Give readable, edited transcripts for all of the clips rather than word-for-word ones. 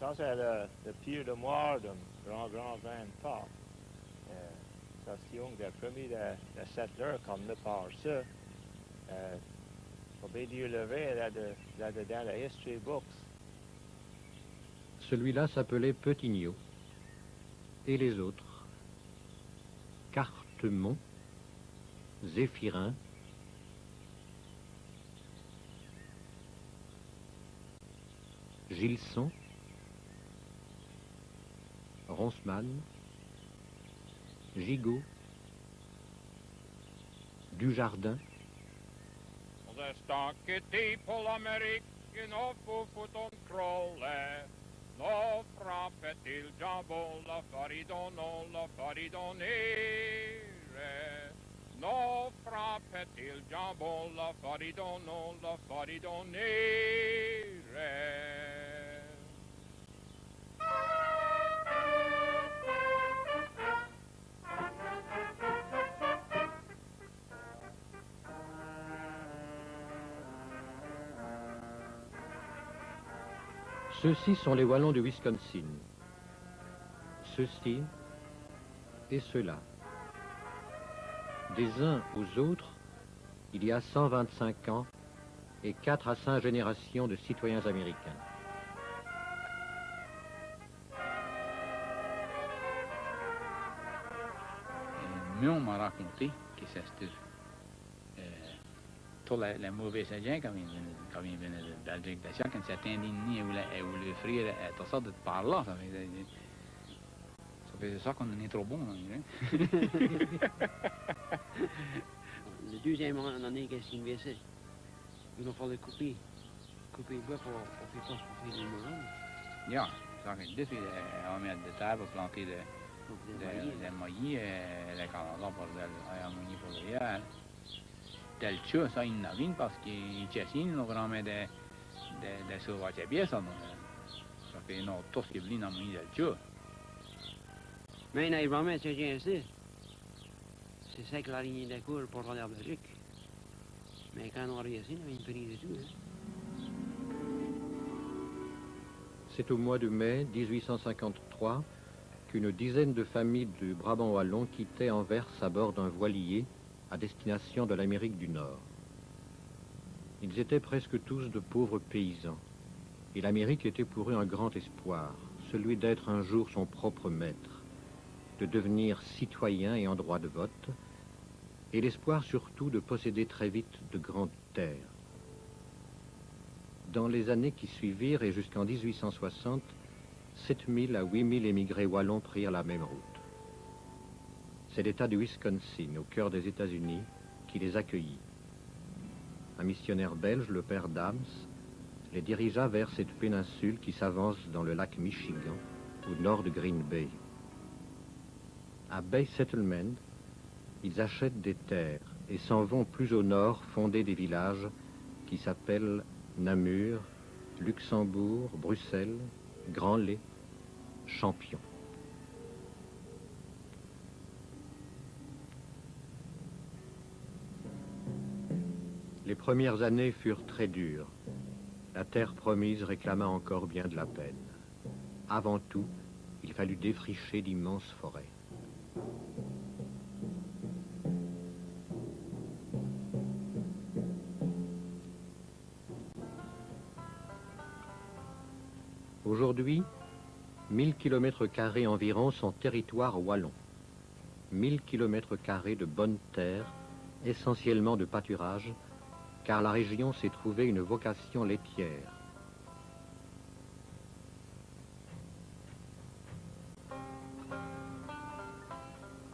ça c'est le pied de mort d'un grand grandpère. Ça c'est un des premiers de settlers comme le par ça. Faut bien dire le vrai là-dedans la history books. Celui-là s'appelait Petignot. Et les autres? Cartemont, Zéphirin, Gilson, Ronseman, Gigot, Dujardin. Ze stanket på l'Amerikken og foten krolle. Nå frappe til Jambol la faridon nere. Nå frappe til Jambol la faridon nere. Ceux-ci sont les Wallons du Wisconsin. Ceux-ci et ceux-là. Des uns aux autres, il y a 125 ans et 4 à 5 générations de citoyens américains. Mais on m'a raconté que c'était tous les mauvais agents quand ils venaient de Belgique d'achat, quand c'était indigné ou le frère était ça de par là, ça faisait ça qu'on est trop bon. Hein? Le deuxième année qu'est-ce qu'il me fait, il nous fallait couper le bois pour faire les moulins. Ja, ça fait dit, on met de terre pour planter des maillis, les Canada pour l'harmonie pour le riz. Tel chose, ça, il n'a rien parce qu'il tient vraiment des sauvages bien, ça. Ça fait non, tout ce qui est venu dans le tel chose. Mais il y a vraiment ce que c'est. C'est ça que la ligne de cours pour aller en Belgique. Mais quand on arrive ici, on a une prise de tout. C'est au mois de mai 1853 qu'une dizaine de familles du Brabant wallon quittaient Anvers à bord d'un voilier à destination de l'Amérique du Nord. Ils étaient presque tous de pauvres paysans, et l'Amérique était pour eux un grand espoir, celui d'être un jour son propre maître, de devenir citoyen et en droit de vote, et l'espoir surtout de posséder très vite de grandes terres. Dans les années qui suivirent et jusqu'en 1860, 7000 à 8000 émigrés wallons prirent la même route. C'est l'État du Wisconsin, au cœur des États-Unis, qui les accueillit. Un missionnaire belge, le père Dams, les dirigea vers cette péninsule qui s'avance dans le lac Michigan, au nord de Green Bay. À Bay Settlement, ils achètent des terres et s'en vont plus au nord fonder des villages qui s'appellent Namur, Luxembourg, Bruxelles, Grand-Lay, Champion. Les premières années furent très dures. La terre promise réclama encore bien de la peine. Avant tout, il fallut défricher d'immenses forêts. Aujourd'hui, 1000 km² environ sont territoire wallon. 1000 km² de bonnes terres, essentiellement de pâturage, car la région s'est trouvée une vocation laitière.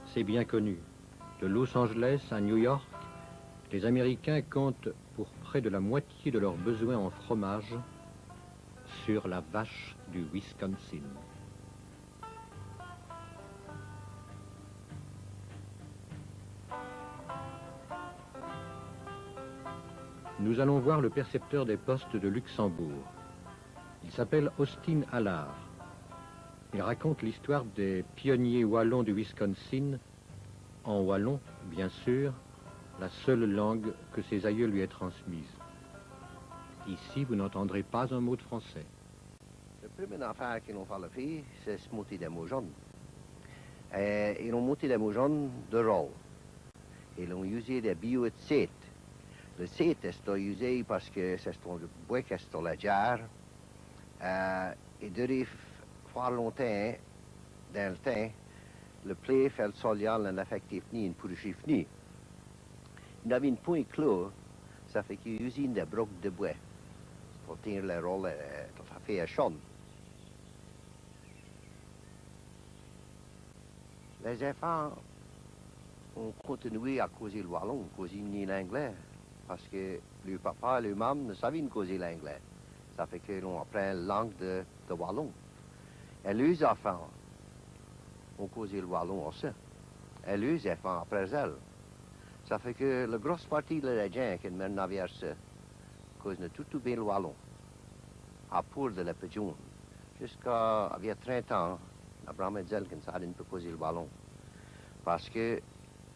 C'est bien connu. De Los Angeles à New York, les Américains comptent pour près de la moitié de leurs besoins en fromage sur la vache du Wisconsin. Nous allons voir le percepteur des postes de Luxembourg. Il s'appelle Austin Allard. Il raconte l'histoire des pionniers wallons du Wisconsin, en wallon, bien sûr, la seule langue que ses aïeux lui aient transmise. Ici, vous n'entendrez pas un mot de français. Le première affaire qu'ils ont fait, c'est se monter des mots jaunes. Ils ont monté des mots jaunes de rôle. Ils ont usé des bio de cète. Le cète est usé parce que c'est un bois qui est léger. Et de faire longtemps, dans le temps, le play fait le solial en effectif ni une pourchif ni. Il avait une point clos, ça fait qu'il usine des brocs de bois pour tenir le rôle de faire chaud. Les enfants ont continué à causer le wallon, causer ni l'anglais, parce que le papa et le maman ne savaient pas causer l'anglais. Ça fait que l'on apprend la langue de wallon. Et les enfants ont causé le wallon aussi. Et les enfants après elles. Ça fait que la grosse partie des gens qui mènent navire causent tout bien le wallon. À part de la pigeon. Jusqu'à 30 ans, Abraham et Zel qui ne savent pas causer le wallon. Parce que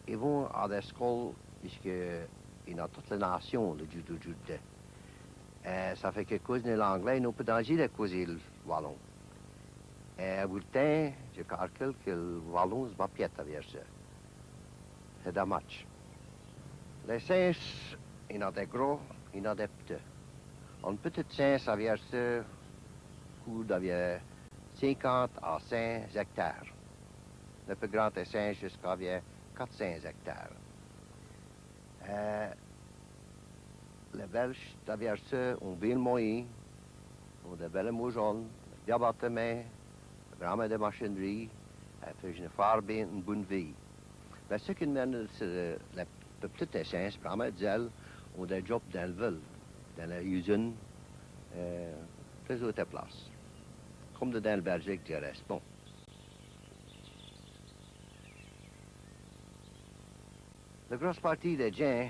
ils vont à des écoles, puisqu'il y a toute la nation de judo. Et ça fait que cause de l'anglais, ils n'ont pas danger de causer le wallon. Et au bout du temps, je calcule que le wallon se bat pied avec ça. C'est dommage. Les singes, il y en a des gros, il y en a des petits. Un petit singe avec ça, coûte d'avait 50 à 100 hectares. Le plus grand singe jusqu'à 400 hectares. Les Belges, d'avait ça, ont bien moyen, ont des belles mots jaunes, des bâtiments, vraiment de machinerie, et je ne fais bien une bonne vie. Mais ce qui mène, c'est les petites essences, vraiment d'elles, ont des jobs dans le ville, dans la usine, plus autres places. Comme dans le Belgique, tu restes bon. La grosse partie des gens,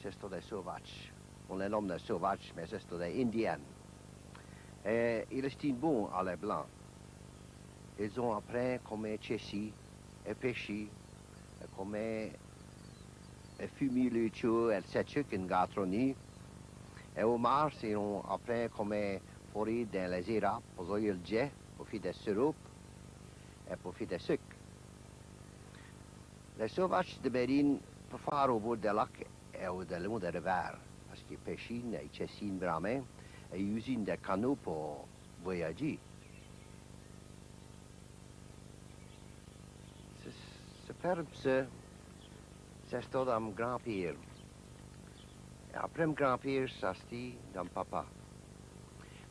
c'est des sauvages. On les nomme des sauvages, mais c'est des Indiens. Et ils estiment bon à les blancs. Ils ont appris comment chasser et pêcher, comment fumer le chou et le une gastronomie. Et au mars, ils ont appris comment forer dans les érables pour le jet, pour faire des sirops et pour faire des sucres. Les sauvages de Berlin préfèrent au bord des lacs et au long des rivières, parce qu'ils pêchent et chassent vraiment et ils usent des canaux pour voyager. C'est ferme ça, c'est tout dans mon grand-père. Et après mon grand-père, ça c'était dans mon papa.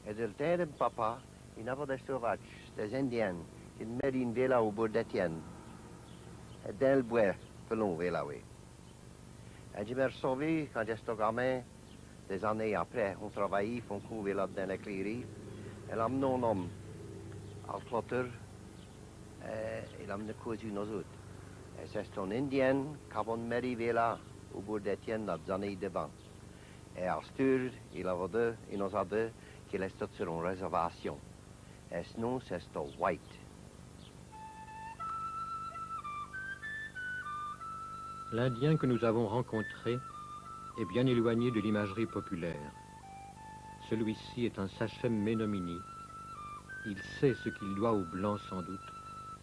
Et de le temps de mon papa, il y avait des sauvages, des Indiens, qui mettaient une villa au bord d'Étienne. Et dans le bois, pelon villa, oui. Et je me suis sauvé quand j'étais gamin, des années après, on travaillait, on couvait là dans la clairie. Et là, mon homme, à clôture, il a mené cause une autre. Et c'est un Indien qui a arrivé là, au bord d'Étienne, dans les années devant. Et à Stur, il avait deux, il nous a deux, qui restent sur une réservation. Et ce nom, c'est White. L'Indien que nous avons rencontré est bien éloigné de l'imagerie populaire. Celui-ci est un sachem Menominee. Il sait ce qu'il doit aux Blancs sans doute,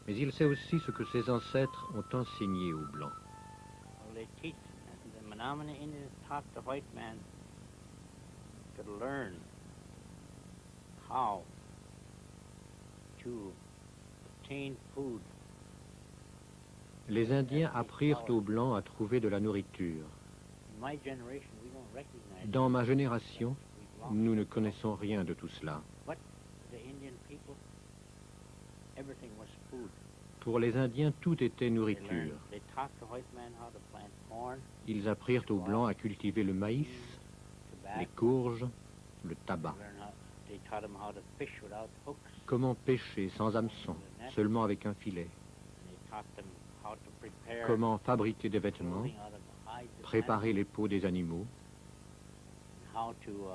mais il sait aussi ce que ses ancêtres ont enseigné aux Blancs. They teach the Menominee Indians taught the white man to learn how to obtain food. Les Indiens apprirent aux Blancs à trouver de la nourriture. In my generation, we don't recognize Dans ma génération, nous ne connaissons rien de tout cela. But the Indian people, everything was food. Pour les Indiens, tout était They nourriture. they taught the white man how to plant corn, Ils apprirent aux Blancs à cultiver le maïs, les tobacco. courges, le tabac. They taught them how to fish without hooks. Comment pêcher sans hameçon, seulement avec un filet. They taught them how to prepare Comment fabriquer des vêtements, clothing out of the hides of préparer les peaux des animaux, animals, how to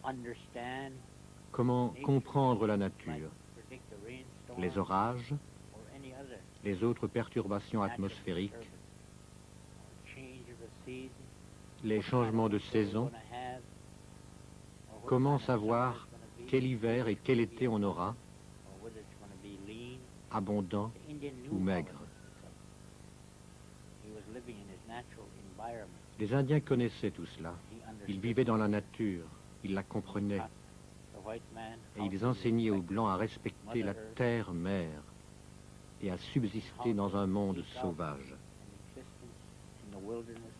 understand, comment comprendre la like nature, predict the rainstorm les orages, or any other les autres perturbations natural atmosphériques, disturbance, or change of the season, les changements de saison. what kind of weather we're gonna have, or what Comment kind of summer savoir it's gonna be, quel hiver et quel été on aura, or whether it's going to be lean. abondant The Indian knew ou all of maigre. it. He was living in his natural environment. Les Indiens connaissaient tout cela. He understood Ils vivaient dans la nature, ils la comprenaient, the white man, et how ils to enseignaient aux respect Blancs à respecter la terre-mère et à subsister dans un monde sauvage. an existence in the wilderness.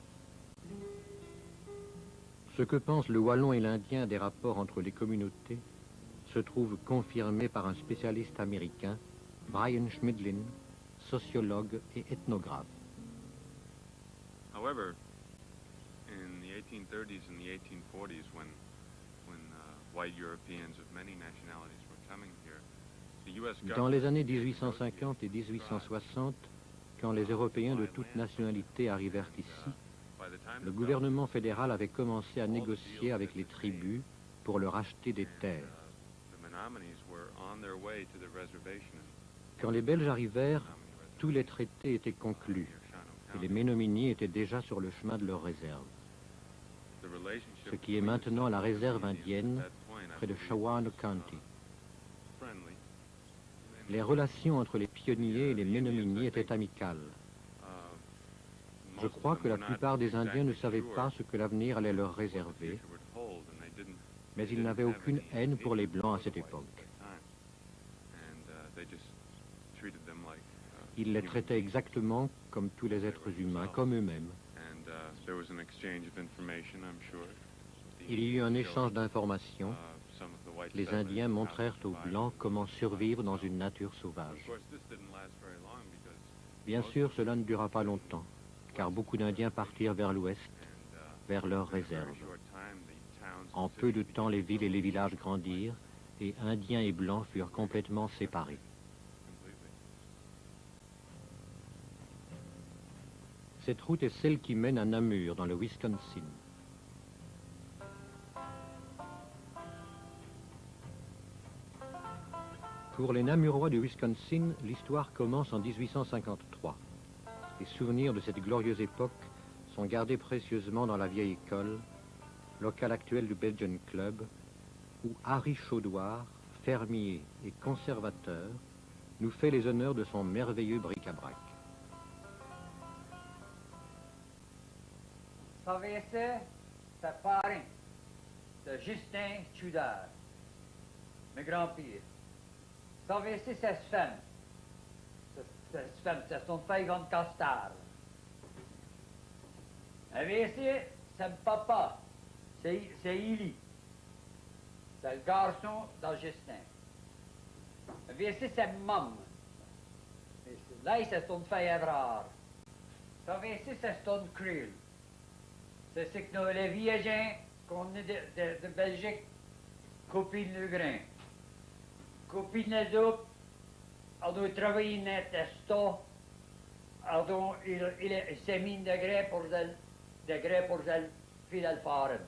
Ce que pensent le Wallon et l'Indien des rapports entre les communautés se trouve confirmé par un spécialiste américain, Brian Schmidlin, sociologue et ethnographe. However, in the 1830s and the 1840s, when white Europeans of many nationalities were coming here, the U.S. Dans les government années 1850 et 1860, quand les Européens de toutes nationalités arrivèrent ici, by the time le the gouvernement fédéral avait commencé à négocier avec les tribus pour leur acheter des terres. the Menominees were on their way to the reservation Quand les Belges arrivèrent, tous les traités étaient conclus et les Ménominiers étaient déjà sur le chemin de leur réserve, ce qui est maintenant la réserve indienne près de Shawano County. Les relations entre les pionniers et les Ménominiers étaient amicales. Je crois que la plupart des Indiens ne savaient pas ce que l'avenir allait leur réserver, mais ils n'avaient aucune haine pour les Blancs à cette époque. Ils les traitaient exactement comme tous les êtres humains, comme eux-mêmes. Il y eut un échange d'informations. Les Indiens montrèrent aux Blancs comment survivre dans une nature sauvage. Bien sûr, cela ne dura pas longtemps, car beaucoup d'Indiens partirent vers l'ouest, vers leurs réserves. En peu de temps, les villes et les villages grandirent, et Indiens et Blancs furent complètement séparés. Cette route est celle qui mène à Namur, dans le Wisconsin. Pour les Namurois du Wisconsin, l'histoire commence en 1853. Les souvenirs de cette glorieuse époque sont gardés précieusement dans la vieille école, locale actuelle du Belgian Club, où Harry Chaudoir, fermier et conservateur, nous fait les honneurs de son merveilleux bric-à-brac. Savez-vous, c'est parrain de Justin Chudard, mes grands-pères. Savez-vous, c'est Sven. C'est son fille Van Castar. Savez-vous, c'est mon papa, c'est Ili. C'est le garçon de Justin. Savez-vous, c'est maman. Là, c'est son fille Evrard. Savez-vous, c'est son Krill. C'est ce que nous, les vieux gens qu'on est de Belgique, copient le grain. Copient les autres, ont travaillé dans le sto, il s'est mis de grain pour le fil à faire.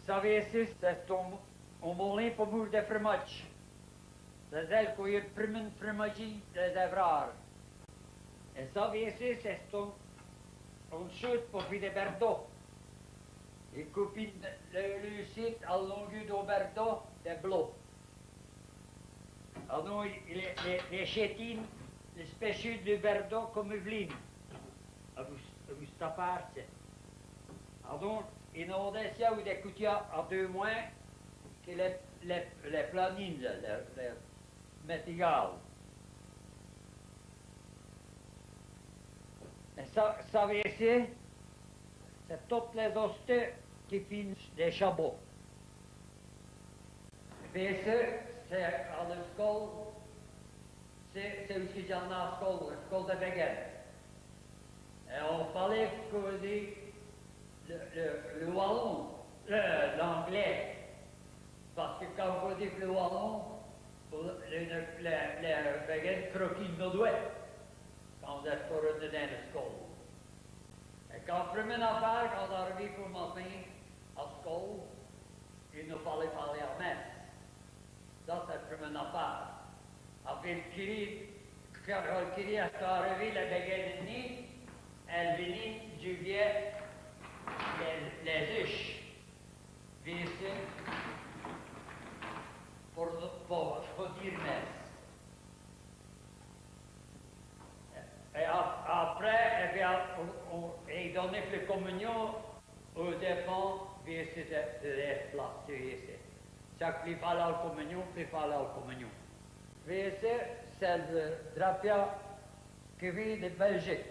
Savez-vous, c'est un moulin pour mourir de fromage. C'est elle qui a le premier fromage des Evrards. Et savez-vous, c'est un chute pour faire des Bordeaux. Il copie le site à longueur d'Auberdo de Blo. Alors, les chétines, les spéciaux de Berdo comme Evelyne. Vous tapez. Alors, il y a des où des coutias à 2 mois que les planines, les métigales. Et ça, savez-vous, c'est toutes les hosties qui finissent des chabots. Et c'est à l'école, c'est ce qu'il y a dans l'école de Begin. Et on fallait causer le wallon, l'anglais. Parce que quand on dit le wallon, les Begin croquent nos doigts quand on est pour retourner dans l'école. Et quand la première affaire, quand on arrive pour matin à l'école, il nous fallait parler en messe. Ça, c'est la première affaire. Après quand le Kiri est arrivé, la baguette de nid, elle venait du vieux les huches. Puis ici, communion aux enfants, c'est de place, c'est. Chaque plus faire la communion, plus faire la communion. C'est le drapia qui vient de Belgique,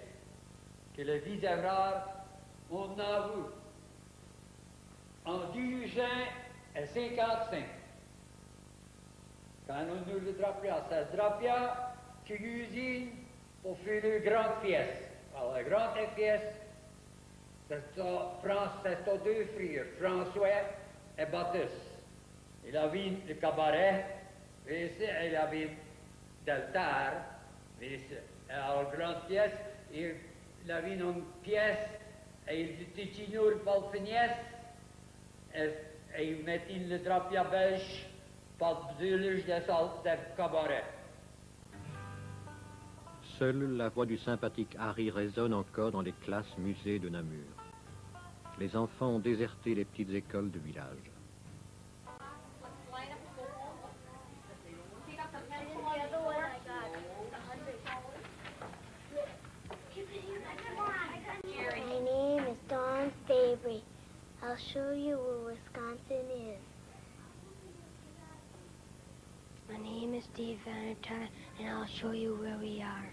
que le vice-avrar, on a vu en 1855. Quand on a le drapia, c'est le drapia qui usine pour faire les grandes pièces. Alors, les grandes pièces, c'est deux frères, François et Baptiste. Il avait le cabaret, il avait d'altar, alors grande pièce, il avait une pièce, et il était une pour le et il mettait le drapia belge pour le village de cabaret. Seule la voix du sympathique Harry résonne encore dans les classes musées de Namur. Les enfants ont déserté les petites écoles de village. My name is Dawn Fabry. I'll show you where Wisconsin is. My name is Steve Vanderton, and I'll show you where we are.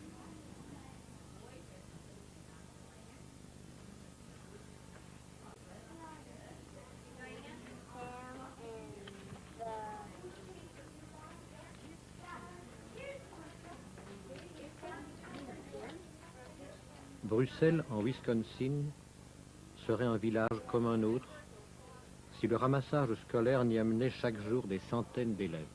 Bruxelles, en Wisconsin, serait un village comme un autre si le ramassage scolaire n'y amenait chaque jour des centaines d'élèves.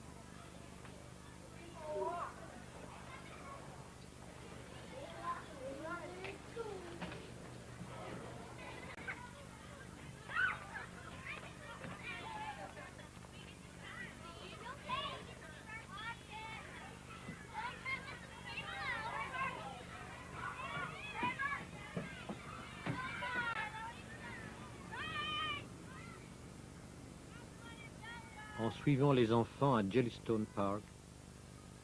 En suivant les enfants à Jellystone Park,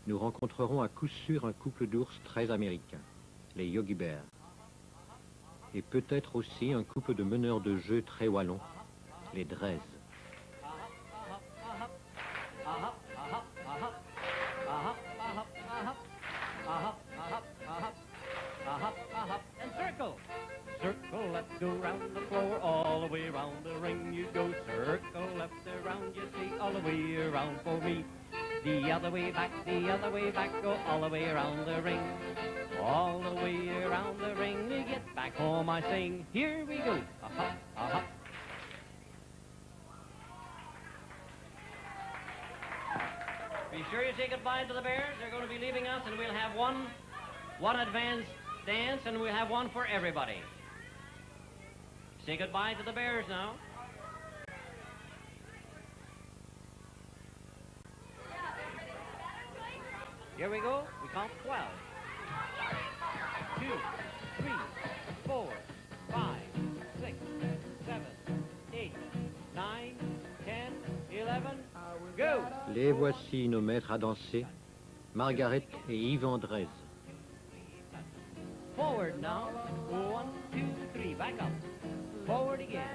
nous rencontrerons à coup sûr un couple d'ours très américains, les Yogi Bears. Et peut-être aussi un couple de meneurs de jeu très wallons, les Drees. Circle left, go round the floor, all the way around the ring you go. Circle left around, you see, all the way around for me. The other way back, go all the way around the ring. All the way around the ring, to get back home I sing. Here we go, aha, aha. Be sure you say goodbye to the Bears. They're going to be leaving us, and we'll have one advance dance, and we'll have one for everybody. Say goodbye to the Bears now. Here we go. We count 12. 2, 3, 4, 5, 6, 7, 8, 9, 10, 11. Go! Les voici nos maîtres à danser, Margaret et Yves Andrés. Forward now. 1, 2, 3. Back up. Forward again.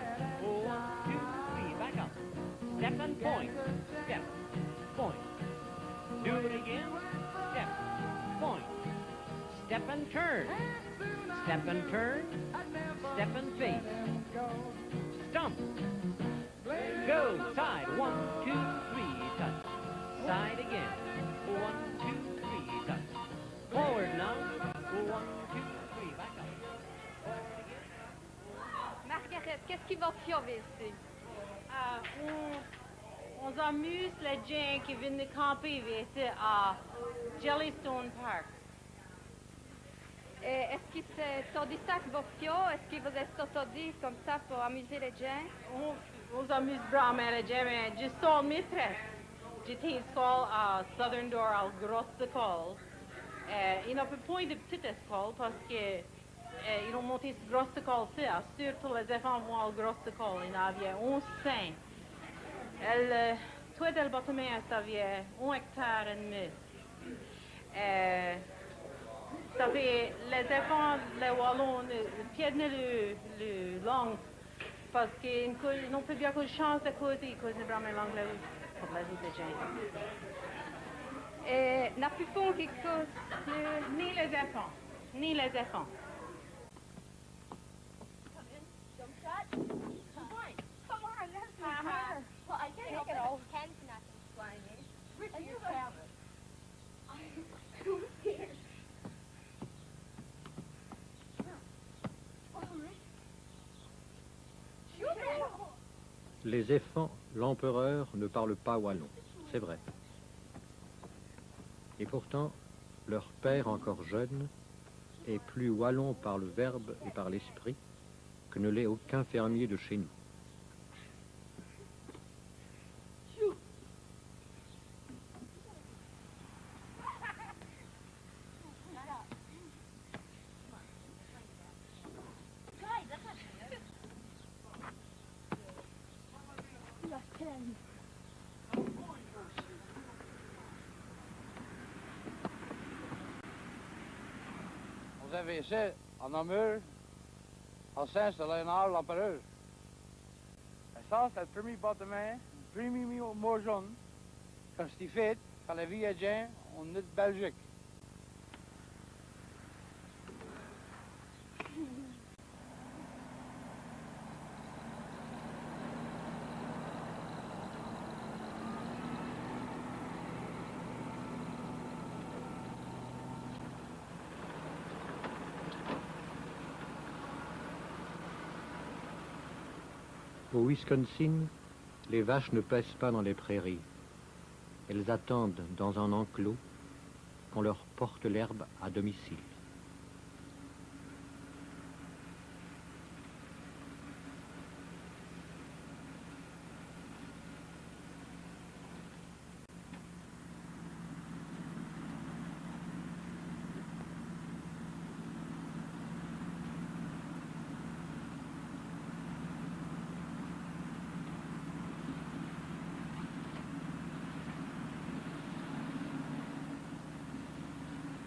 1, 2, 3. Back up. Step and point. Step. Point. Do it again. Step. Point. Step and turn. Step and turn. Step and face. Stump. Go. Side. 1, 2, 3. Touch. Side again. 1, 2, 3. Touch. Forward now. 1, 2, 3. Back up. Margaret, qu'est-ce qui va piover ici? On s'amuse les gens qui viennent de camper ici à Jellystone Park. Est-ce que c'est ça que va piover? Est-ce que vous êtes sortis comme ça pour amuser les gens? On s'amuse vraiment les gens, mais je suis maîtresse. J'étais seule à Southern Door à grosse école. Il n'y a point de petite école parce que ils ont monté cette grosse école là. Surtout les enfants vont à la grosse école. Il y avait 11 saints. Tout le bâtiment avait 1 hectare et demi. Ça fait les enfants, les Wallons, pièdent le langue parce qu'ils n'ont pas bien de chance de causer, ils causent vraiment l'anglais pour la vie des gens. Et n'a plus fond qui cause Ni les enfants, ni les enfants. Come on, let's go. Well, I can't take it all. Ken's nothing flying. Ricky, you have it. I'm too scared. Les éléphants, l'empereur, ne parlent pas wallon, c'est vrai. Et pourtant, leur père, encore jeune, est plus wallon par le verbe et par l'esprit que ne l'est aucun fermier de chez nous. Vous avez ici, en Namur, en Saint-Léonard, l'empereur. Et ça, c'est le premier bâtiment, le premier mot jaune, quand c'était fait, quand les voyageurs, on est de Belgique. Au Wisconsin, les vaches ne pèsent pas dans les prairies. Elles attendent dans un enclos qu'on leur porte l'herbe à domicile.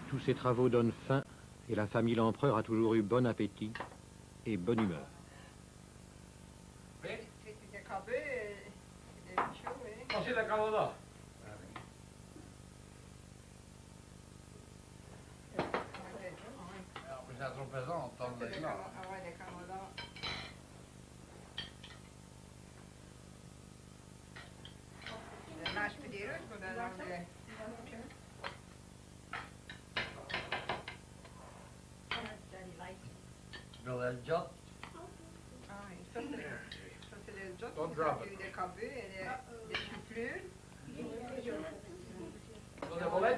Tous ces travaux donnent faim et la famille l'empereur a toujours eu bon appétit et bonne humeur. Oui. C'est le Canada. Vous êtes trop pesant, on tombe là. Ah ouais, le Canada. Le match puis des Russes, mais dans le... Le jot. Ah oui, ça c'est le jot. Don't drop Il y a eu des cabuts et des chou-fleurs. Vous avez volé?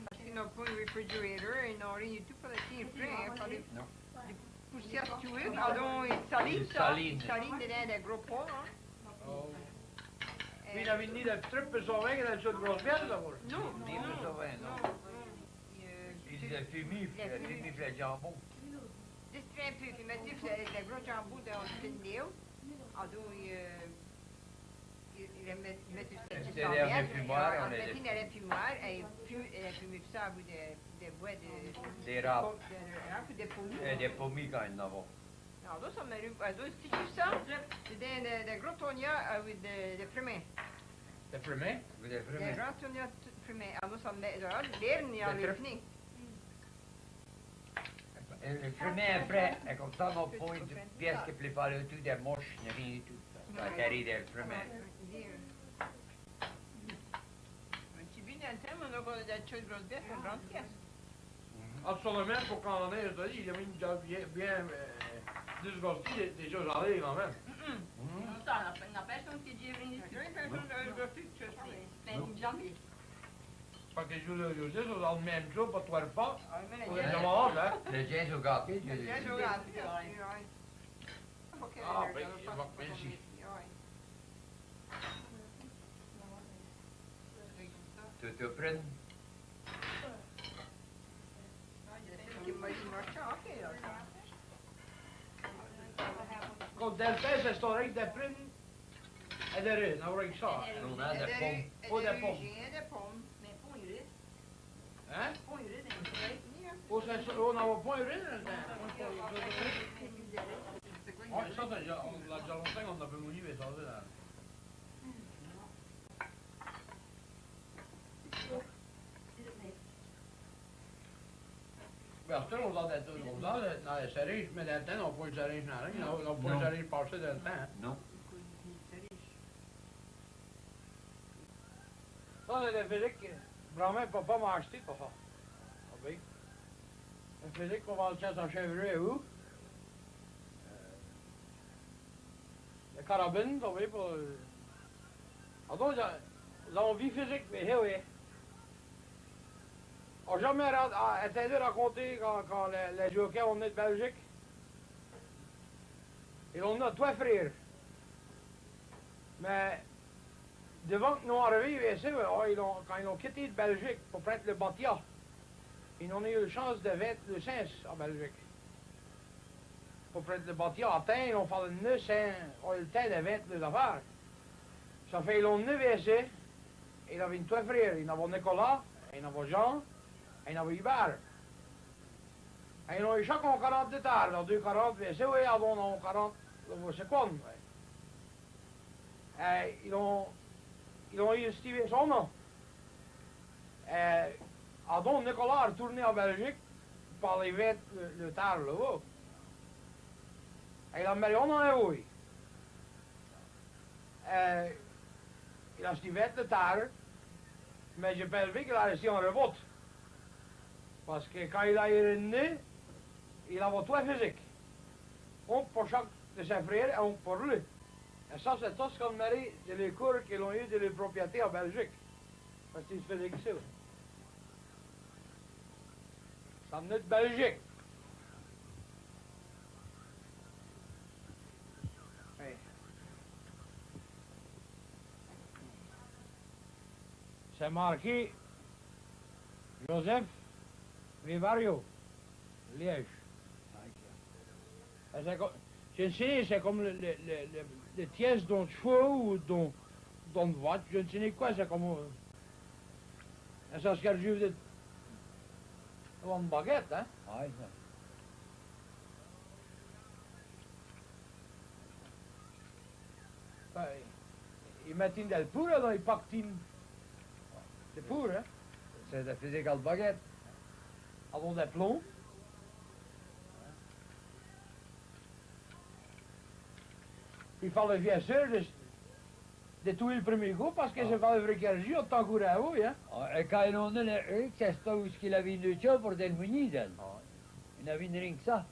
Parce qu'ils n'ont pas un réfrigérateur, ils n'ont rien du tout pour les tirer frais. Hein, par des poussières tuées, pardon, ils salinent ça. Ils salinent dedans des gros pois. Hein. Wie dat we niet dat truppen zo weg en dat zo'n groot verder dan wordt. Non, Niet meer zo weg, non. Is dat fumif, le jambon. Distrait un peu, puis mettre le gros jambon dans le vidéo. Alors, il met du C'est les fumoirs, on les met dans les fumoirs et il fume ça avec des bois de... Des râpes. Des pommiers. Et des pommiers quand ils en ont. Alors, là, ça m'arrive. Alors, si tu ça, c'est des gros tognats avec des fumées. Des fumées? Oui, des fumées. Des grands tognats fumés. Alors, ça me met... L'air, il y a le fini. Le fumé après, et comme ça, mon point de pièce qui plaît pas le tout, des moches, il n'y a rien du tout. Ça carry des fumés. Tu vis dans le temps, on a pas de choses grosses bêtes, une grande pièce. Absolument, pour qu'on en ait, je dis, il y a une bien disgusté, des choses en ligne quand même. Ça, n'empêche qu'on qui dit venir ici. C'est une jambe. Parce que je le dis, on a le même jour pour toi le pas. On est dommage, hein? Le gin au gâté, je l'ai dit. Ah, ben, merci. Tu te prennes? Quand del pes står ikke der prinn, er det rød, når jeg sa. Noen er det pom. Og det er pom. Det er pom, med pom i det. Hæ? Pom i det, det er On n'en va pas un vrai dans le temps. Ouais, ça, on l'a déjà longtemps qu'on a pas moulu, mais ça, là. Ben, c'est on dans les cerises, mais dans le temps, on n'a pas une cerise dans rien. On n'a pas une cerise passée dans le temps. Non. Ça, la physique, vraiment, papa m'a acheté pour ça. Ah oui. La physique qu'on va le chasser en chèvrerie où? La carabine, ça va pour... Ah donc, l'envie physique, mais oui. On n'a jamais essayé de raconter quand les jockeys on est de Belgique. Et on a trois frères. Mais devant que nous arrivions ici, quand ils ont quitté de Belgique pour prendre le Batia, ils ont eu la chance de mettre le sens en Belgique. Pour prendre le Batia à terre, ils ont fait le nœud sans ont eu le temps de mettre les affaires. Ça fait qu'ils ont neuf ici. Et il avait trois frères. Il y avait Nicolas, il y avait Jean, et il y avait Hubert. Et ils ont eu chacun 40 détails, dans 2,40, mais c'est oui, avant on a 40 secondes. Et ils ont eu Steve son nom. Et donc Nicolas a retourné en Belgique pour aller mettre le tard là-haut. Et il a mis on en a oui. Il a Steve le tard, mais je peux dire qu'il a resté en rebot. Parce que quand il a revenu, il avait trois physiques. Un pour chaque de ses frères et un pour lui. Et ça, c'est tout ce qu'on mérite de les cours qu'ils ont eu de les propriétés en Belgique. Parce qu'ils se faisaient ici. Ça venait de Belgique. Oui. C'est marqué Joseph Vivario, Liège. Je ne sais, c'est comme le tièce d'un chevaux ou d'un vote, je ne sais quoi, c'est comme... Ça se garde juste une baguette, hein? Oui, ça. Ils mettent une del pure, là, ils packent une... C'est pur, hein? C'est de physique à la baguette. Avant des plombs. Il fallait bien sûr de tout le premier coup parce que ça fallait vrai jour tant qu'on a eu, hein. Et quand ils ont donné le c'est ça où il avait une chose pour des munitions. Il n'avait rien que ça.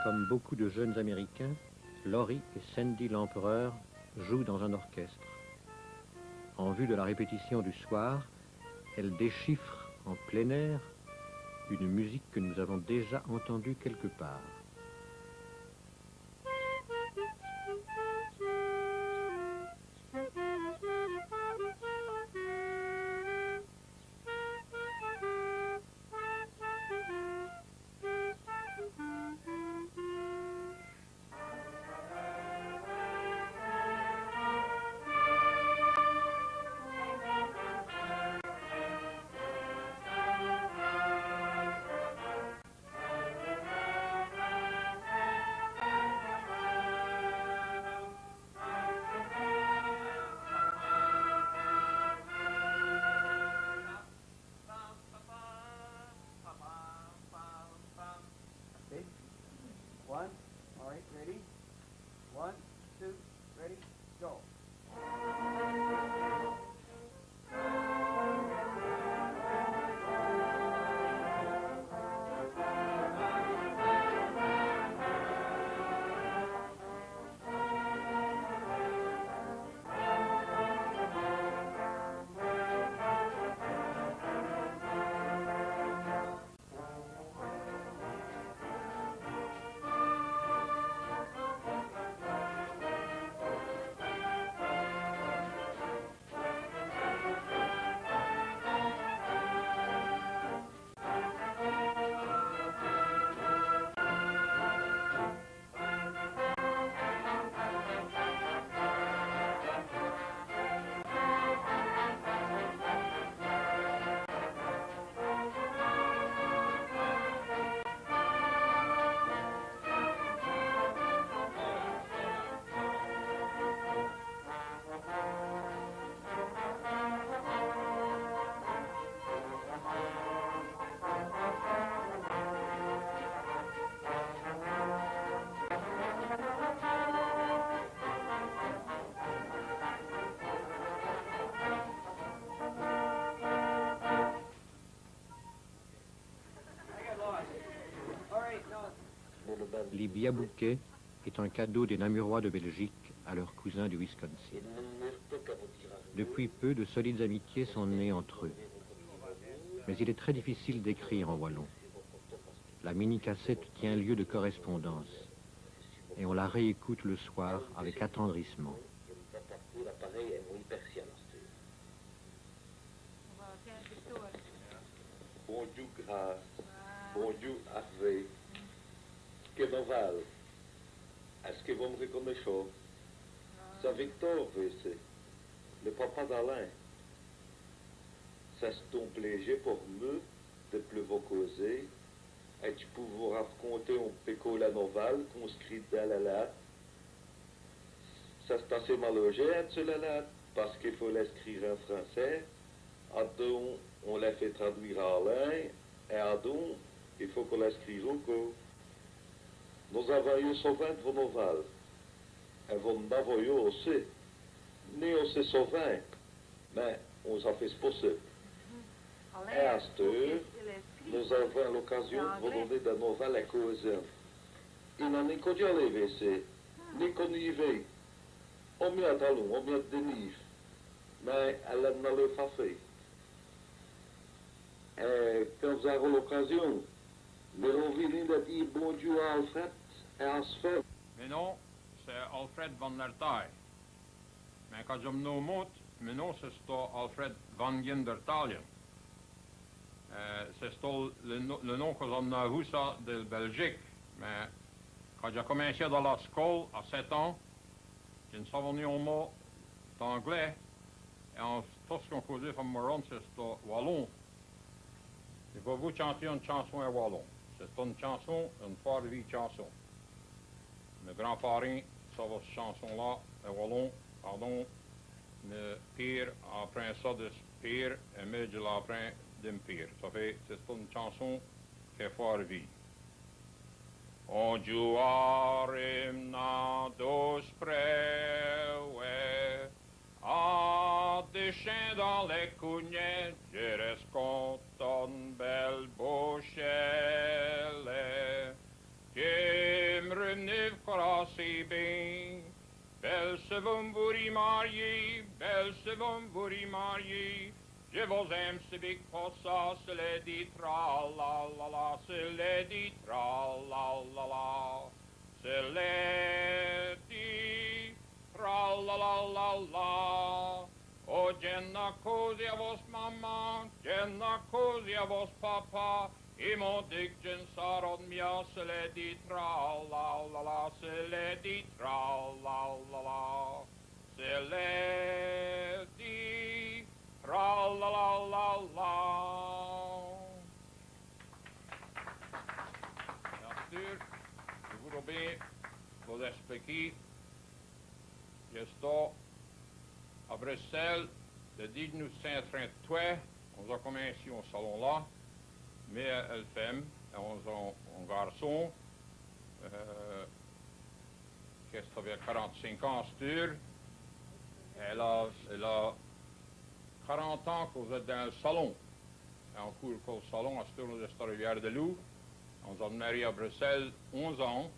Comme beaucoup de jeunes Américains, Laurie et Sandy l'Empereur jouent dans un orchestre. En vue de la répétition du soir, elles déchiffrent en plein air une musique que nous avons déjà entendue quelque part. One, all right, ready? 1, 2, ready, go. Les biabouquets est un cadeau des Namurois de Belgique à leurs cousins du Wisconsin. Depuis peu, de solides amitiés sont nées entre eux. Mais il est très difficile d'écrire en wallon. La mini-cassette tient lieu de correspondance et on la réécoute le soir avec attendrissement. Bonjour Grâce, bonjour Harvey, que Noval. Est-ce que vous me reconnaissez? C'est Victor, c'est le papa d'Alain. C'est un plaisir pour nous de plus vous causer et de pouvoir raconter un peu la nouvelle conscrite dans la lettre. Ça c'est assez malogé sur la lettre parce qu'il faut l'écrire en français. Donc, on l'a fait traduire en Alain et donc, il faut qu'on l'écrive encore. Nous avons eu souvent de vos nouvelles. Et vous n'avons eu aussi. Ni aussi souvent, mais on s'en fait possible. Et à cette heure, nous avons l'occasion de vous donner des nouvelles à causer. Il n'en est qu'au diable ici, ni qu'on y va. On m'y a talon, on m'y a dénif. Mais elle n'a le pas fait. Et quand vous avez l'occasion, nous avons venu de dire bonjour à Alfred et à Sven. Mais non, c'est Alfred van der Taai. Mais quand je me nomme, mais non, c'est Alfred van Gindertalien. C'est le nom que j'en ai vu ça de Belgique. Mais quand j'ai commencé dans la école à 7 ans, je ne savais ni un mot d'anglais. Et tout ce qu'on faisait comme moron, c'est wallon. Il faut vous chanter une chanson en wallon. C'est une chanson, une fois de vie chanson. Mes grands-parents savent cette chanson-là, en wallon, pardon. Le pire après ça de pire, et moi je l'apprends d'un pire. Ça fait, c'est une chanson qui est fort vie. On jouarim na dos prewe, à des chiens dans les cougnettes, je rescompte une belle bouchelle, qui me revenait si bien. Belle se vont vous y marier, belle se vont vous y marier. Je vous aime, c'est big pour ça, c'est le dit tra la la la, c'est le dit tra la la la, c'est le dit tra la la la la. Oh, jenna così a vos mamma, jenna così a vos papa. I mon diction sarod mia se le dit tra la la la, se le dit tra la la la, se le dit tra la la la la. Bien sûr, je voudrais bien vous expliquer, je suis à Bruxelles le 1933, on a commencé au salon là. Mais elle femme, un garçon, qui avait 45 ans, elle a 40 ans qu'on est dans le salon. Et on court au salon à Sturle de la rivière de Loup. On a marié à Bruxelles 11 ans.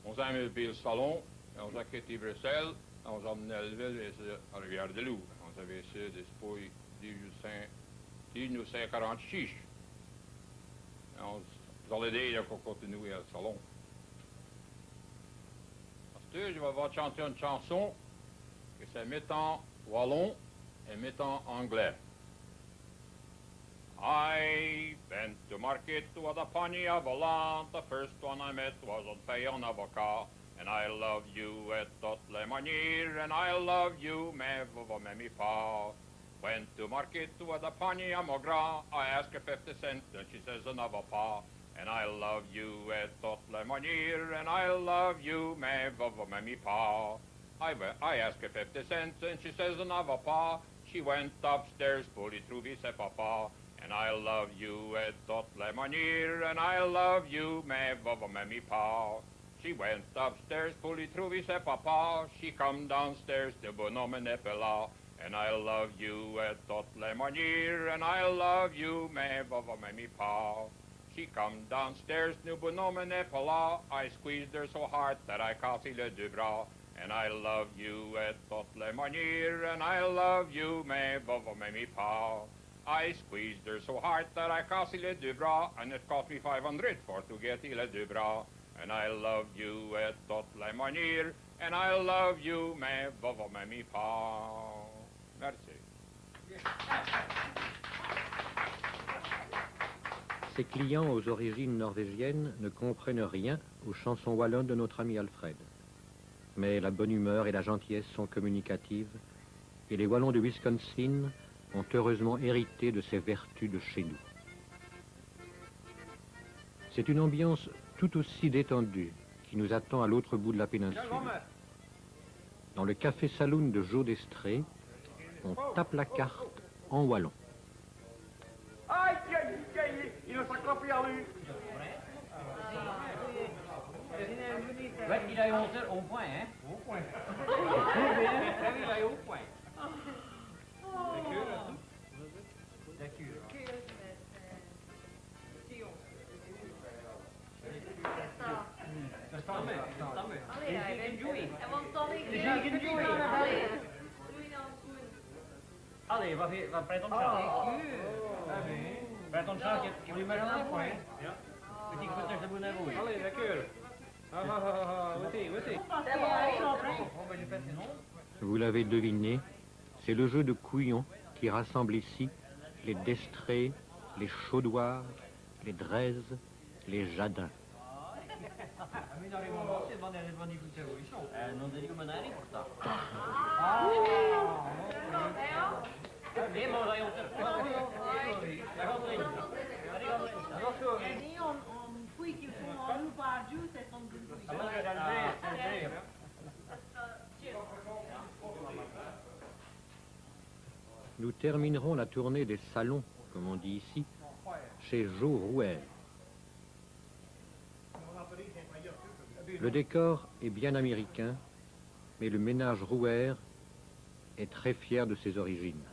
On a aimé le salon, et on a quitté Bruxelles, et on a amené à la rivière de Loup. On avait essayé de se poser 1946. On allait dire qu'on continue à le salon. Ensuite, je vais vous chanter une chanson que c'est mettant wallon et mettant anglais. I went to market with a pony volant. The first one I met was on pay on avocat. And I love you at toute la manière, and I love you, mais vous m'aimez pas. Went to market with a pony à mon grand. I asked her 50 cents, and she says another pa. And I love you at toute la manière, and I love you, mais vous m'aimez pas. I asked her 50 cents, and she says another pa. She went upstairs, fully through ses papa. And I love you at toute la manière, and I love you, mais vous m'aimez pas. She went upstairs, fully through ses papa. She come downstairs, the bonhomme n'est pas là. And I love you at toute la manière, and I love you, mais vous m'aimez pas. She come downstairs, nous bonhomme n'est pas là. I squeezed her so hard that I cassé le deux bras. And I love you et toutes les manières, and I love you, mais vova, mais mi pas. I squeezed her so hard that I cassé les deux bras, and it cost me 500 for to get les deux bras. And I love you et toutes les manières, and I love you, mais vova, mais mi pas. Merci. Ses clients aux origines norvégiennes ne comprennent rien aux chansons wallonnes de notre ami Alfred. Mais la bonne humeur et la gentillesse sont communicatives, et les Wallons du Wisconsin ont heureusement hérité de ces vertus de chez nous. C'est une ambiance tout aussi détendue qui nous attend à l'autre bout de la péninsule. Dans le café saloon de Joe d'Estrée, on tape la carte en wallon. Aïe, aïe, aïe, il ne s'accroche plus à lui. Ouais, il a eu au point, hein? Au point. Il a eu au point. Allee, wat pret om chance. Pret om chance, je moet maar een point. Ja. Moet ik goed tussen de boel naar boel. Allee, d'accord. Vous l'avez deviné, c'est le jeu de couillon qui rassemble ici les Destrées, les Chaudoirs, les Drèzes, les Jadins. Non dico manari porta. Nous terminerons la tournée des salons, comme on dit ici, chez Joe Rouher. Le décor est bien américain, mais le ménage Rouher est très fier de ses origines.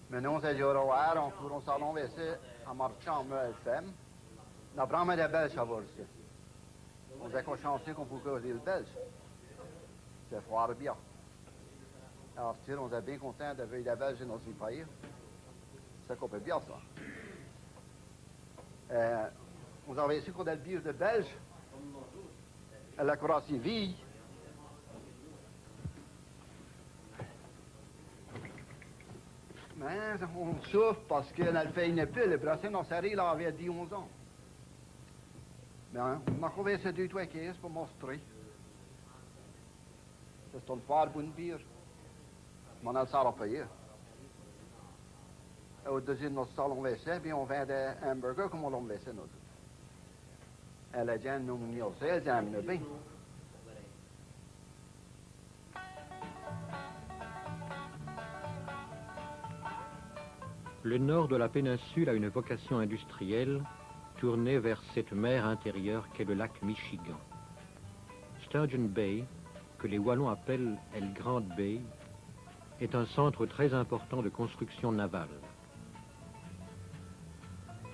Maintenant, c'est Joe Rouher, on court au salon WC en marchant en FM. On prend des Belges à voir ici. On est chanceux qu'on peut causer le Belge. C'est fort bien. Alors, on est bien content d'avoir des Belges dans notre pays. C'est qu'on peut bien ça. Vous avez su qu'on a le bière de Belge à la Croix Civile. Mais on souffre parce qu'on a le fait une pile. Le brassin dans sa rue, là, avait 10-11 ans. Mais on a trouvé ces deux trois caisses pour montrer. C'est une fort bonne bière. Mais on a le sort à payer. Au-dessus de notre salon WC, puis on vend des hamburgers comme on l'a WC, nous. Et les gens nous mis aussi, ils aiment le bien. Le nord de la péninsule a une vocation industrielle tournée vers cette mer intérieure qu'est le lac Michigan. Sturgeon Bay, que les Wallons appellent El Grand Bay, est un centre très important de construction navale.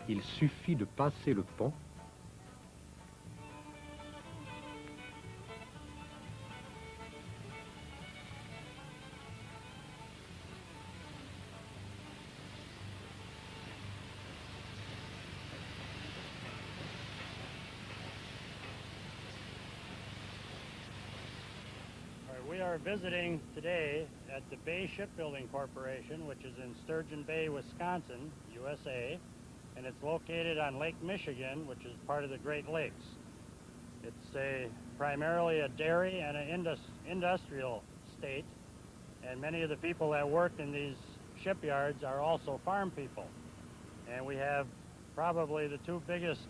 Il suffit de passer le pont We are visiting today at the Bay Shipbuilding Corporation, which is in Sturgeon Bay, Wisconsin, USA, and it's located on Lake Michigan, which is part of the Great Lakes. It's primarily a dairy and an industrial state, and many of the people that work in these shipyards are also farm people. And we have probably the two biggest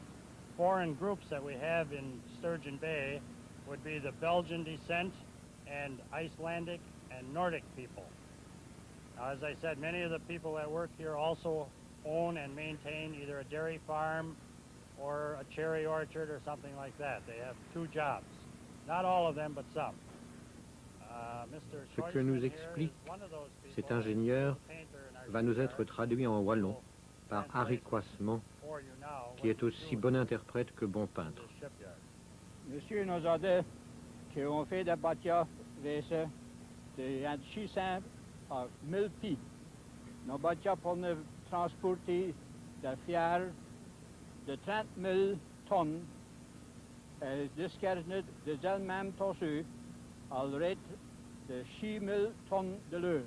foreign groups that we have in Sturgeon Bay would be the Belgian descent and Icelandic and Nordic people. Now, as I said, many of the people that work here also own and maintain either a dairy farm or a cherry orchard or something like that. They have two jobs. Not all of them, but some. Ce que nous explique cet ingénieur va nous être traduit en wallon par Harry Coissement, qui est aussi bon interprète que bon peintre. Monsieur nous a dit qu'on fait des bâtiments de 600 à 1000 pieds. Nos bâtiments pour nous transporter des fiers de 30 000 tonnes et discarner des elles-mêmes tosseux à le rythme de 6 000 tonnes de l'heure.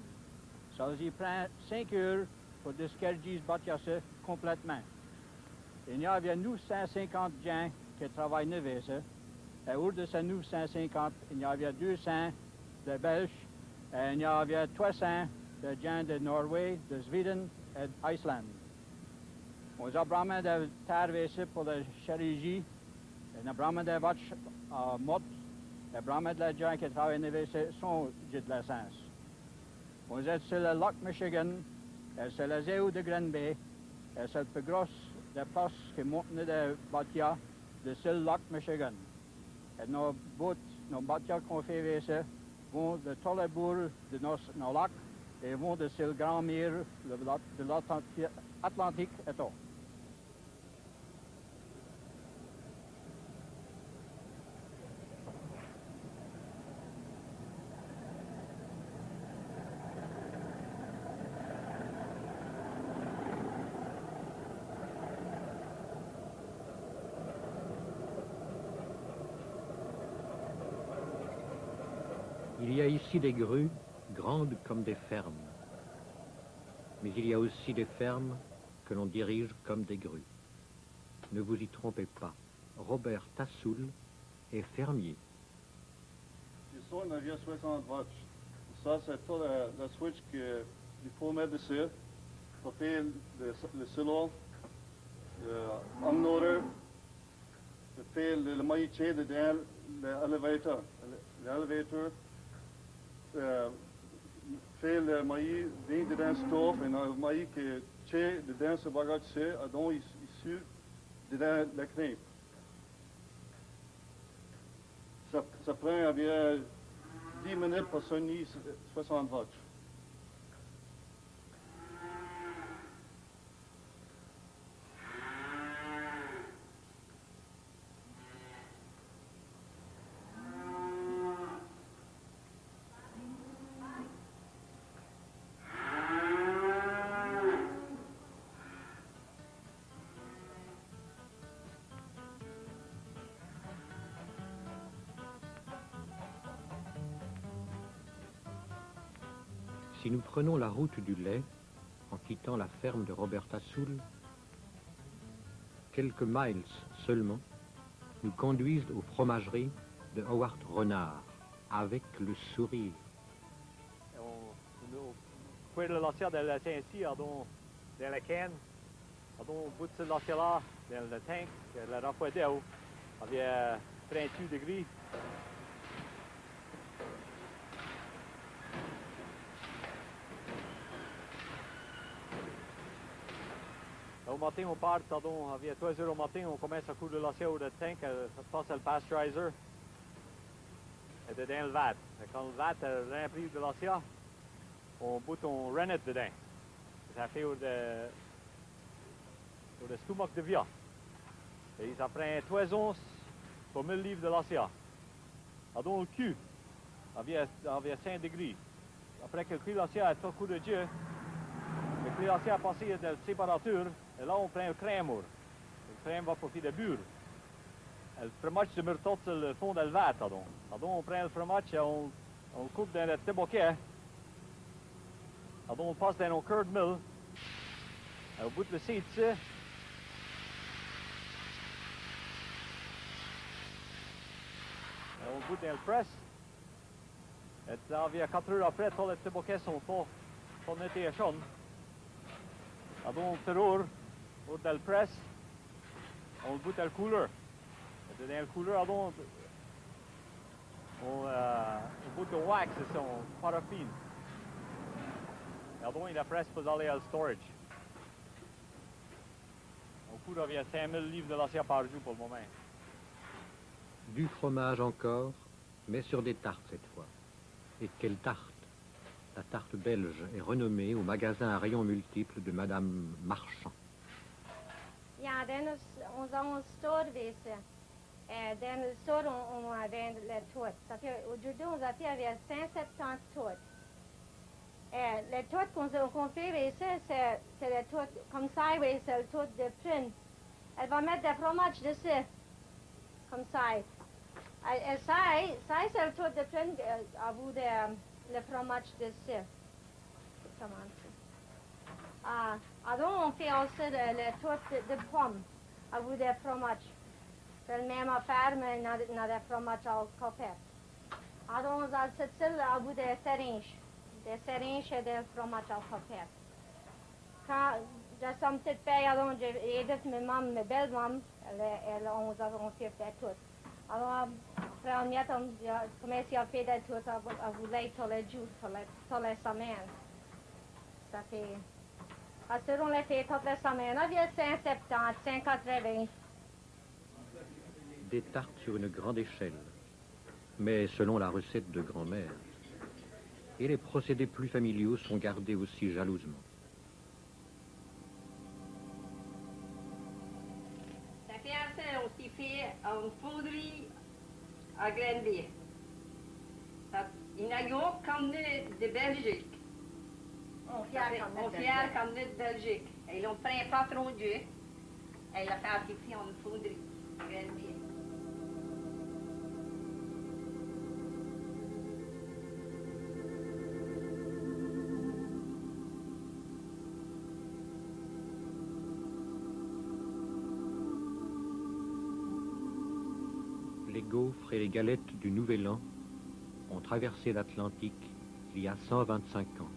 Ça y prend 5 heures pour discarger ce bâtiment complètement. Il y avait 950 gens qui travaillaient avec ça. Et au de ces 950, il y avait 200 de Belges et il y avait 300 de gens de Norvège, de Suède et d'Islande. On a vraiment de terre ici pour la chirurgie, on a vraiment de vaches à mode, et vraiment de gens qui travaillent avec ça sont de l'essence. On est sur le lac Michigan, et c'est la zéro de Green Bay, et c'est le plus gros de place qui monte de bâtiment de sur le lac Michigan. Et nos bâtiments qu'on fait avec ça vont de tous les bords de nos lacs et vont de sur le grand mer de l'Atlantique et tout. Il y a ici des grues grandes comme des fermes, mais il y a aussi des fermes que l'on dirige comme des grues. Ne vous y trompez pas, Robert Tassoul est fermier. Ici, on avait 60 vaches. Ça, c'est tout le switch qu'il faut mettre dessus pour faire le silo, l'engloder, pour faire le maïtier dedans, l'élévateur. L'élévateur fait le maïs dans le stove et le maïs qui est dedans ce bagage, donc issu dedans la knipe. Ça prend environ 10 minutes pour sonner 60 vaches. Si nous prenons la route du lait, en quittant la ferme de Robert Tassoul, quelques miles seulement nous conduisent aux fromageries de Howard Renard, avec le sourire. Pour le lancer de la Saint-Cy, dans la canne, au bout de ce lancer-là, dans le tank, le refroidisseur, avait 38 degrés. Au matin, on part, pardon, à 3 heures au matin, on commence à couler le lancer au tank, ça passe à le pasteurizer, et dedans le vat. Et quand le vat est rempli de lancer, on bout on rennet dedans. Ça fait au stomac de viande. Et ça prend 3 onces pour 1000 livres de lancer. Dans le cul, à 5 degrés. Après que le lancer a tout coup de Dieu, le lancer a passé de la température, et là on prend le crème. Le crème va profiter de beurre. Le fromage se met tout sur le fond de vat. Donc on prend le fromage et on le coupe dans le teboquet. Donc on passe dans nos curd mill. Et au bout de le site, on bout dans le press. Et environ 4 heures après, tous les teboquets sont nettés à chaud. Donc on terror, dans le press, on bout dans le cooler. Et dans le cooler, on bout de wax, c'est son paraffine. Et donc il a presse pour aller à le storage. On coûte environ 5000 livres de l'acier par jour pour le moment. Du fromage encore, mais sur des tartes cette fois. Et quelle tarte! La tarte belge est renommée au magasin à rayons multiples de Madame Marchand. Ja, den är ons stor vise. Den står om den le tot. Så att aujourd'hui on a fait 570 tot. Le tot qu'on fait vise, c'est le tot comme ça, oui, c'est le tot de prune. Elle va mettre du fromage dessus, comme ça. Et ça c'est le tot de prune à bout de le fromage dessus. Comment ça? Alors on fait aussi le tot de pomme à bout de fromage. C'est la même affaire, mais dans le fromage à copette. Alors on a cette à bout de seringe. Des seringes et de fromage à copette. Quand j'ai some petite paille, alors j'ai aidé ma belle-maman, on fait tout. Alors, après on a commencé à faire tout, à vouloir tous les jours, toutes les semaines. Ça fait... À ce on l'a fait toutes les semaines, on a 570, 580. Des tartes sur une grande échelle, mais selon la recette de grand-mère. Et les procédés plus familiaux sont gardés aussi jalousement. La fiancée est aussi fait en fonderie à Grenby. Il n'y a pas comme de Belgique. On fier comme de Belgique. Ils l'ont pris pas trop dur. Et la fait ici en fonderie à Grenby. Les gaufres et les galettes du Nouvel An ont traversé l'Atlantique il y a 125 ans,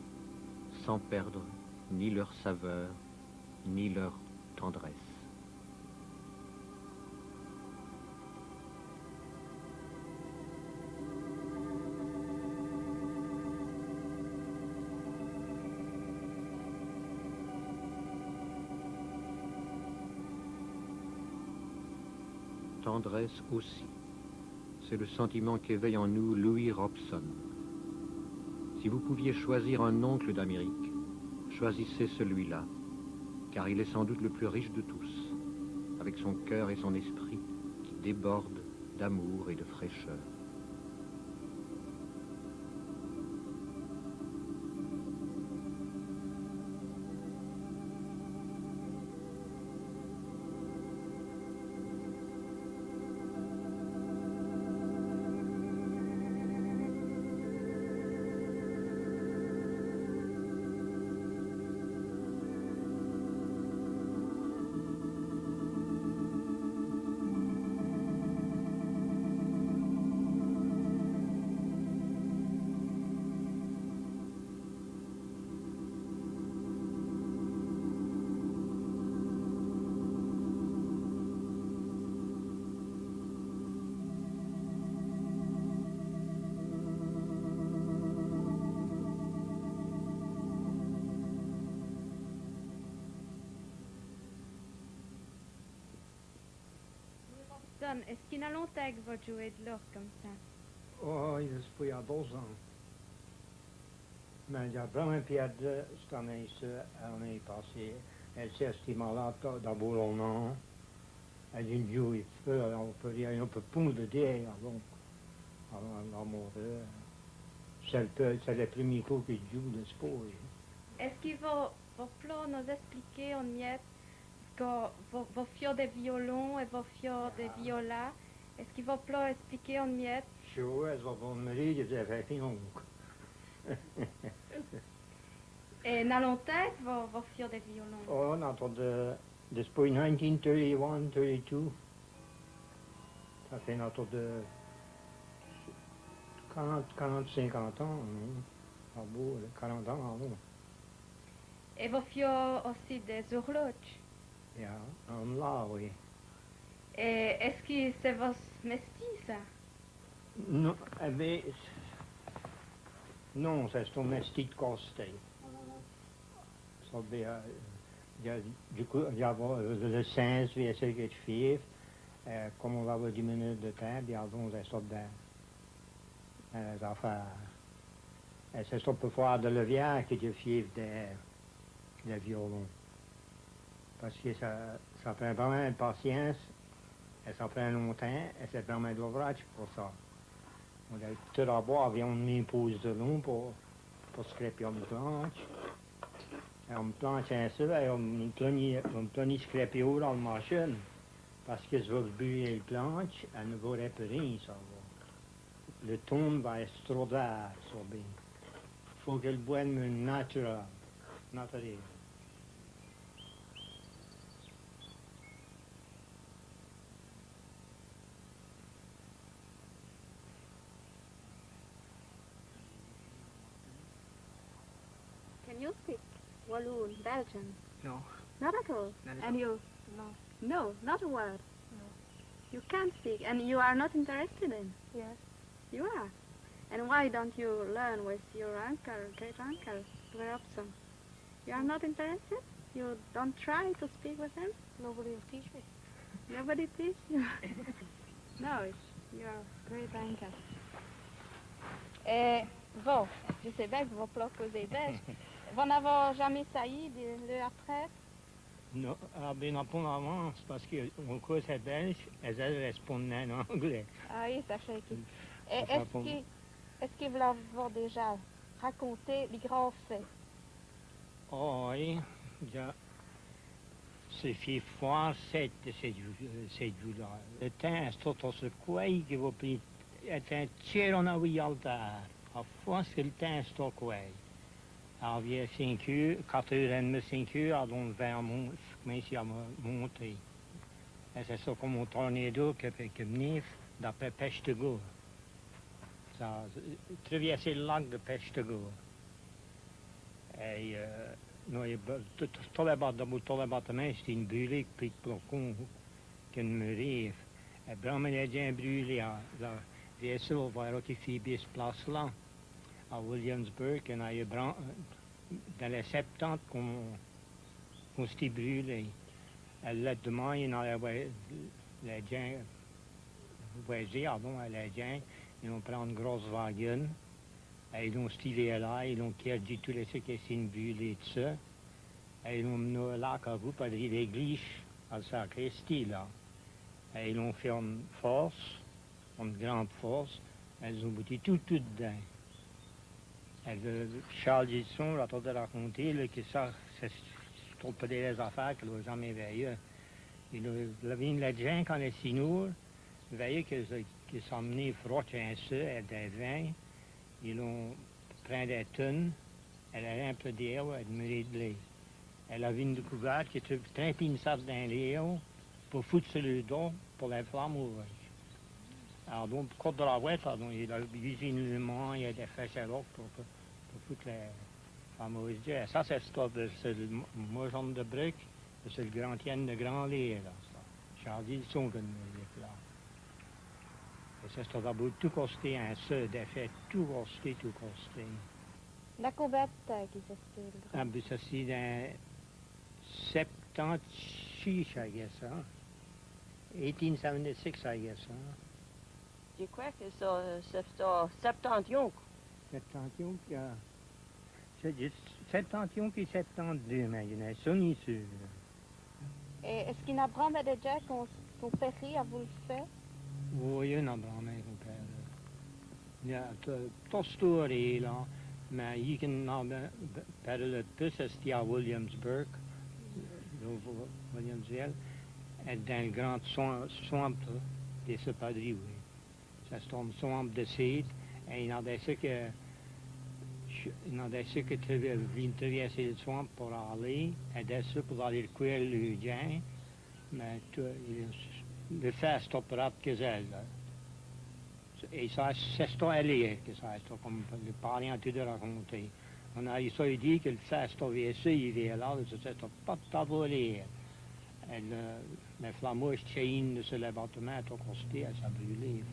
sans perdre ni leur saveur, ni leur tendresse. Tendresse aussi. C'est le sentiment qu'éveille en nous Louis Robson. Si vous pouviez choisir un oncle d'Amérique, choisissez celui-là, car il est sans doute le plus riche de tous, avec son cœur et son esprit qui débordent d'amour et de fraîcheur. Est-ce qu'il y a longtemps que vous jouez de l'or comme ça? Oh, il se peut y avoir 2 ans. Mais il y a vraiment perdu cette année passée. Elle s'est estimée là, dans Boulonnant. Elle a joué un peu, on peut dire, un peu pont de derrière, donc. Alors, amoureux. C'est le premier coup qu'il joue de sport. Est-ce qu'il va nous expliquer en miette vos fiors de violon et vos fiors de viola? Est-ce qu'il va pouvoir expliquer en miette? Sure, elle va me dire que c'est un Et dans longtemps, vos fiors de violon? Oh, dans de sport 1931, 32. Ça fait notre de 40, 50 ans, non? Ah bon, 40 ans, ah bon. Et vos fiors aussi des horloges? Ja, là, oui. Et est-ce que c'est vos mestis, ça? Non, mais... Non, c'est ton mestis de Costet. Ça veut dire, du coup, il y a le sens, wie es geht fief, comme on va avoir 10 minutes de temps, puis avant, on est sorti des affaires. Et c'est ça pour faire de levière que je fièvre de violon. Parce que ça prend vraiment de patience, et ça prend longtemps, et c'est vraiment de l'ouvrage pour ça. On a tout d'abord, on met une pause de long pour scraper une planche. Et on planche ainsi, et on planche scraper dans la machine. Parce que je veux brûler la planche, elle ne va réparer, ça va. Le ton va être trop d'air, ça bien. Il faut que le bois soit naturel. Can you speak Walloon, Belgian? No. Not at all. Not at And all. you? No. No, not a word. No. You can't speak, and you are not interested in. Yes. You are. And why don't you learn with your uncle, great uncle, Robson? You are not interested? You don't try to speak with him? Nobody will teach me. Nobody teach you? No, it's your great uncle. Bon, je sais bien que vous allez causer belge. Vous n'avez jamais sailli de après? Non, ben pas en avance, parce qu'on cause est belge, et elles répondent en anglais. Ah oui, ça fait que... Ça fait pas- Est-ce que vous l'avez déjà raconté les grands faits? Oh, oui, ja. C'est fait fort cette jour-là. Le temps est tout ce quoi qui va prendre. C'est un tir en avialtaire. À force que le temps est tout quoi. Alors, il y a 5 heures, 4h30, 5 heures, alors on va commencer à monter. Et c'est ça comme un tornado qui venait d'après Peshtigo. Ça traverser le lac de Peshtigo. Et tous les bâtiments, c'était une brûlée qui prit pour qui me rive. Et Bram a déjà brûlé à la vaisseau, on va rectifier cette place-là, à Williamsburg, et dans les 70 qu'on s'était brûlé. Et là-dedans, il y avait les gens, les gens, ils ont pris une grosse wagon. Et ils ont stylé là, ils ont perdu tous les qui étaient brûlés de ça. Et ils ont mené là à vous par l'église à sacristie là. Et ils ont fait une force, une grande force. Elles ont bouti tout dedans. Et Charles Gilson a de raconter là, que ça, c'est pas des affaires qu'il n'a jamais veillé. Il a vu les gens quand les sinours, veillé qu'ils sont menés froid et des vins. Ils ont pris des tonnes, elle a rempli d'eau, elle a mis de lait. Elle a vu une découverte qui était trempée une sorte dans l'eau pour foutre sur le dos pour les flammes rouges. Alors donc, pour côté de la voie, il a usé le main, il a des flèches à l'eau pour foutre les flammes rouges. Et ça, c'est le mojon de briques, c'est le grand tienne de grand lait, là. Charles Gilson qui est là. Ça a tout costé un seul défait, tout costé. La combien de temps qui s'explique? Ah, ben ça c'est dans 76, I guess, hein? 1876, I guess, hein? Je crois que c'est 71. 71, c'est 71 et 72, mais il y en a ça, ni sûr. Et est-ce qu'il y a vraiment des gens qui ont péri à vous le faire? Oui, il y en a vraiment, mon père. Il y a toute story, là. Mais il y a le plus, c'est à Williamsburg, Williamsville, et dans le grand swamp de ce padri, oui. Ça c'est un swamp de seed, et il y en a des ceux qui viennent traverser le swamp pour aller, et des ceux pour aller cuire le gain, mais le fait stoppera que elle. Et ça, c'est ça aller, que ça, comme les parents tout de raconter. On a ça dit que le fait stoppera il est là, c'est pas de voler. Et les flammes chaînent sur les bâtiments, tout costé, elles sont brûlées.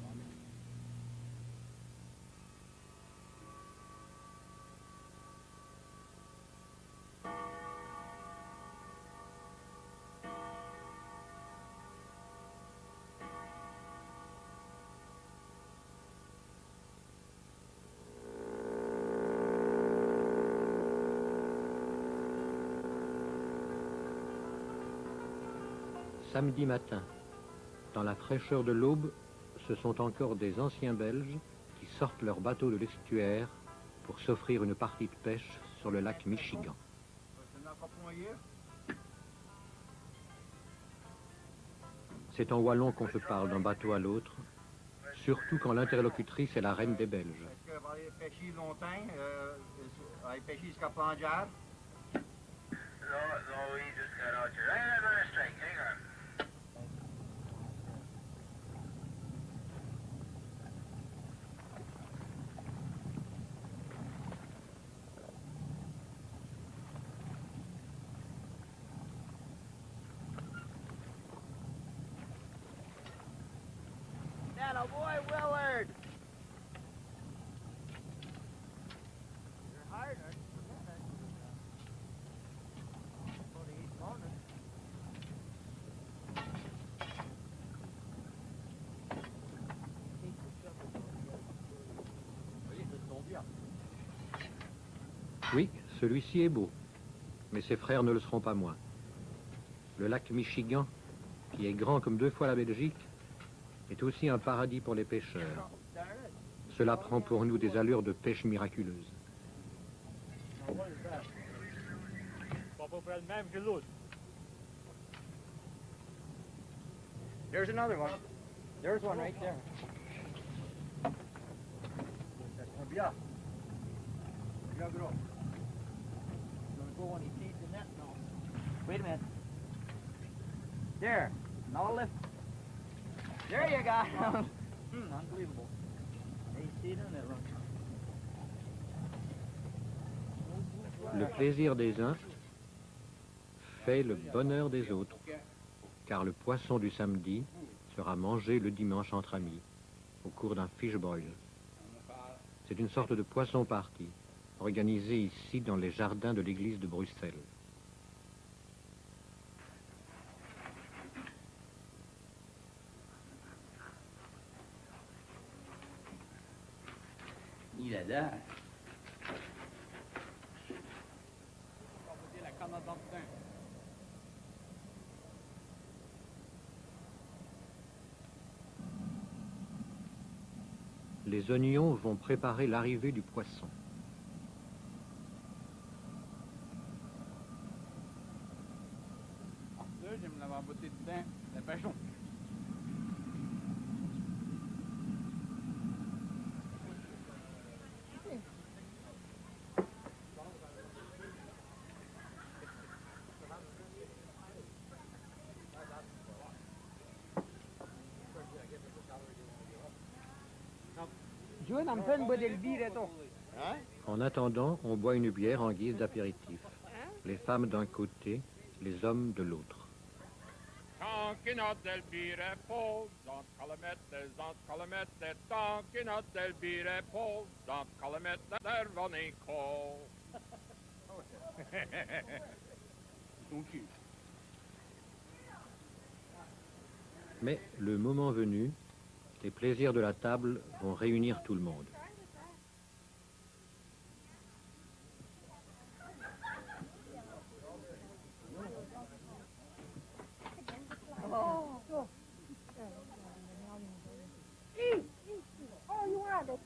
Samedi matin, dans la fraîcheur de l'aube, ce sont encore des anciens Belges qui sortent leur bateau de l'estuaire pour s'offrir une partie de pêche sur le lac Michigan. C'est en wallon qu'on se parle d'un bateau à l'autre, surtout quand l'interlocutrice est la reine des Belges. Est-ce que vous allez pêcher longtemps? Allez pêcher jusqu'à Plongeard? No, we just got out here. I'm on a strike, hang on. That boy Willard! You're hard, aren't you? Oui, celui-ci est beau, mais ses frères ne le seront pas moins. Le lac Michigan, qui est grand comme 2 fois la Belgique, est aussi un paradis pour les pêcheurs. Cela prend pour nous des allures de pêche miraculeuse. Pas à peu près le même que l'autre. There's another one. There's one right there. That's bien. Bien gros. Gonna go when he sees the net now. Wait a minute. There. Now lift. There you go. Unbelievable. They see it in there, Le plaisir des uns fait le bonheur des autres, car le poisson du samedi sera mangé le dimanche entre amis, au cours d'un fish boil. C'est une sorte de poisson party, organisé ici dans les jardins de l'église de Bruxelles. Il est là. La canne à dents de thym. Les oignons vont préparer l'arrivée du poisson. J'aime l'avoir botté dedans, le pêchon. En attendant, on boit une bière en guise d'apéritif. Les femmes d'un côté, les hommes de l'autre. Tankinat del bire på, dans kalamette, tankinat del bire på, dans kalamette, der van en kål. Mais le moment venu, les plaisirs de la table vont réunir tout le monde. Oh, you are the...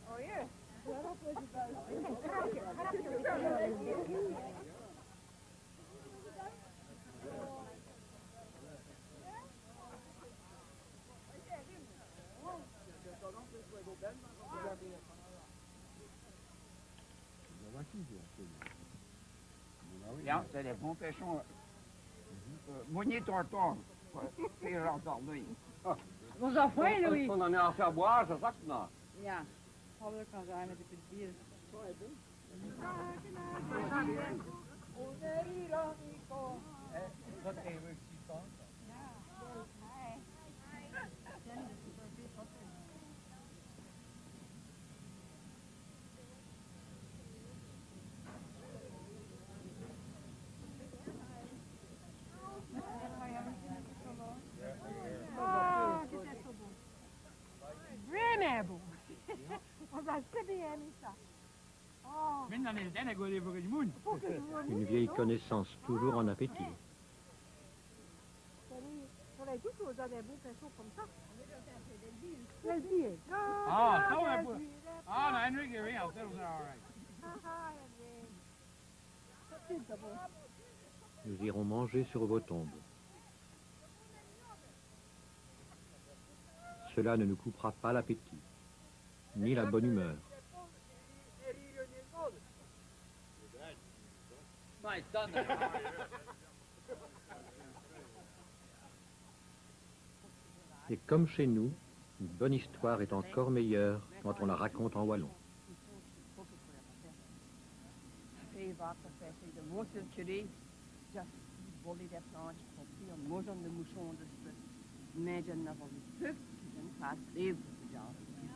Oh, yeah. Bien, c'est des bons pêchons. Moigné torton. Puis rentorné. Ons afweer, Louis. On en est à faire boire, c'est ça que non. Ja, hopelijk kan zijn met de bier. Dat even zien van. Une vieille connaissance, toujours en appétit. Ah, ça, on a pas. Ah, non, Henrik est rien, ça, c'est all right. Nous irons manger sur vos tombes. Cela ne nous coupera pas l'appétit, ni la bonne humeur. My son. Et comme chez nous, une bonne histoire est encore meilleure quand on la raconte en wallon.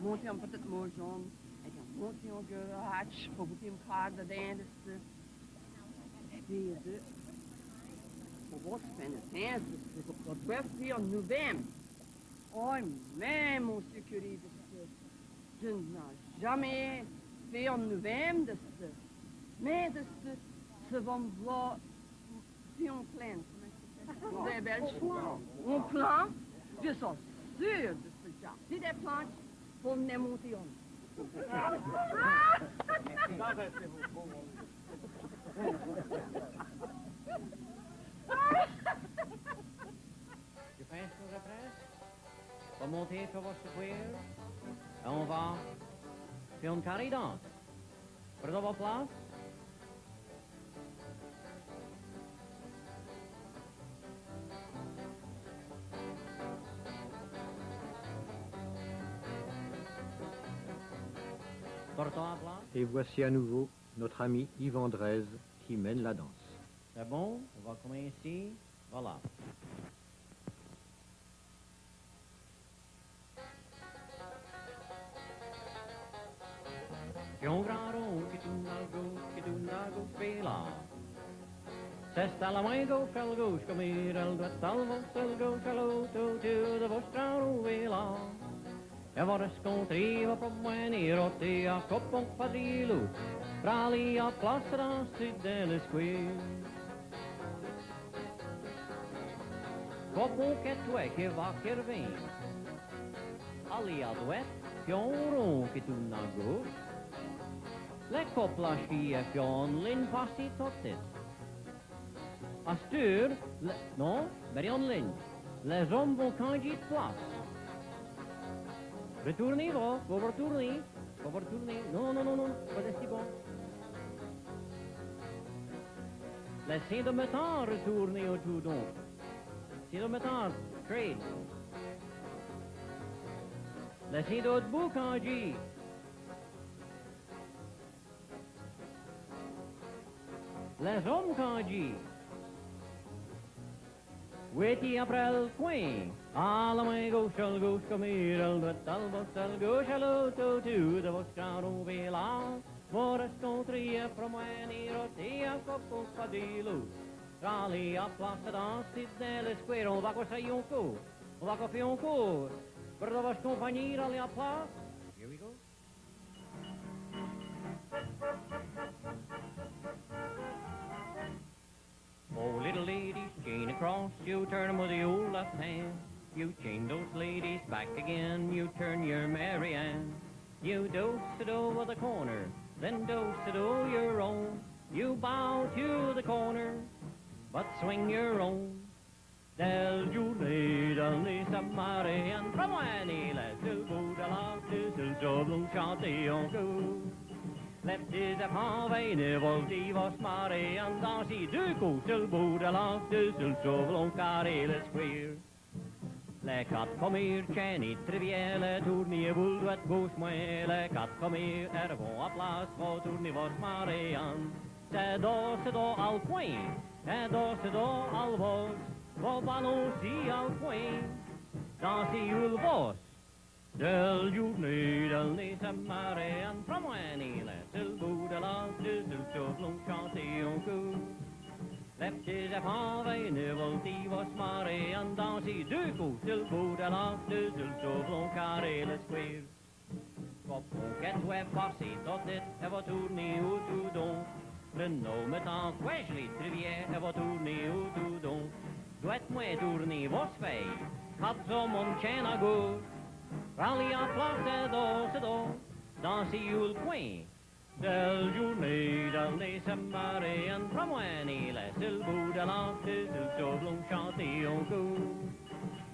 Monter een petit mojon, en dan monter een garage, voor een paar de dendeste. Deze, voor wat van het huis, dus op dat west en november. Oh, mais mon sécurité, je n'ai jamais fait en novembre, mais ce vont voir si on plaint. Vous avez Belge? On plaint, je suis sûr de ce genre. Si des planches, pour me monter en. Je pense que après, on va monter sur votre square et on va faire une carré danse. Prenez vos places. Portons à place. Et voici à nouveau notre ami Yves Andrés qui mène la danse. C'est bon, on va commencer. Voilà. Pion grado que tu nago spela. Sesta la mango fel gauche comme il doit salvo fel gauche all'auto to the vostra vela. E vorrei scontriva per venire te a coppo padrillo. Fra lì a Plaza Danse delle Square. Coppo che tu è che va che vem. Ali a duet, pion che tu nago. Le kopplarski är från Lindfassi-Tottet. Astur, non, Berion Lind. Les hommes vont changer de place. Retournez, va, faut retourner. Faut retourner. Non, non, non, non, pas de si bon. Laissez de temps retourner au tout donc. C'est de temps, trade. Laissez d'autres bouts changer. Les hommes candis. Weti après le coin. À la main gauche comme il doit al gauche à l'auto to de votre grand vela. Vor scontria promueniro te a coppo padillo. Rally a Plaza Danse delle Square. On va quoi ça yonko. On va quoi faire encore. Per la vostra compagnia alle a place. Here we go. Oh, little ladies, chain across, you turn them with the old left hand. You chain those ladies back again, you turn your Mary Ann. You dose-a-do with the corner, then dose-a-do your own. You bow to the corner, but swing your own. Del giurni, del Lisa Mary Ann, from Annie, let the boot along to the double shot the uncle. Leftis är panvägen, volti var smare, andas I du koselbord, langt du sulsovlon karele square. Le kat kommer, känni trivielle, tourni bulvet gosmoe, le kat kommer, bon à place, vår tourni var smare, an. C'est då all point, c'est då all vos, vår balansi all point, dans I ulvos. Del giorni del Lisa Mary Ann, from Annie, till Buddha langt du sulsovlon chanter en coup. Leftis är panvägen, volti var smare, andas I du koselbord, langt du sulsovlon karele square. Kopon qu'elle doit passer tête, elle va tourner au tout don. Le nom me tant quoi je les trivière, elle va tourner au tout don. Doit moi tourner vos feuilles, quand tout mon chien à gauche. Rallye en place c'est d'eau, dans le coin. Del journée, dans les samarins, promenez, laisse le bout de l'ante, le doublon chanter en cours.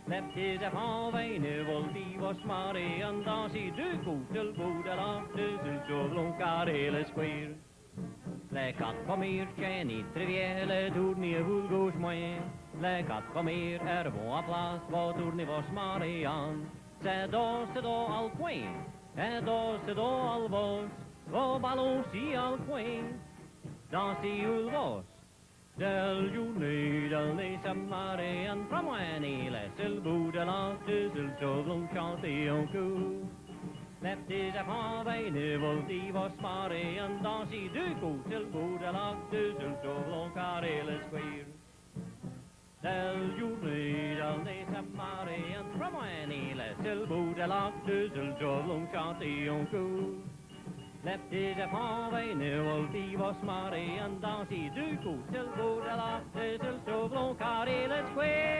Les petits enfants ne veulent vivre smarrer, en danser deux coups, le bout de l'ante, le doublon carré le square. Les quatre premières chaînes et trivières, les tournées vous gauche moyen. Les quatre premières vont à place, va tourner vos smarrer en. C'est do al coin, et do al vos. Vos ballons si al coin, danser ou vos. Del journée, del les samarins, promenez, laisse le bout de l'ante, le doublon chanter en cours. Les petits enfants ne veulent vivre smarrer, en danser deux coups, le bout de l'ante, le doublon carré le square. Del journée, del les samarins, promenez, laisse le bout de l'ante, le doublon chanter en cours. Les petits enfants ne veulent vivre smarrer, en danser deux coups, le bout de l'ante, le doublon carré le square.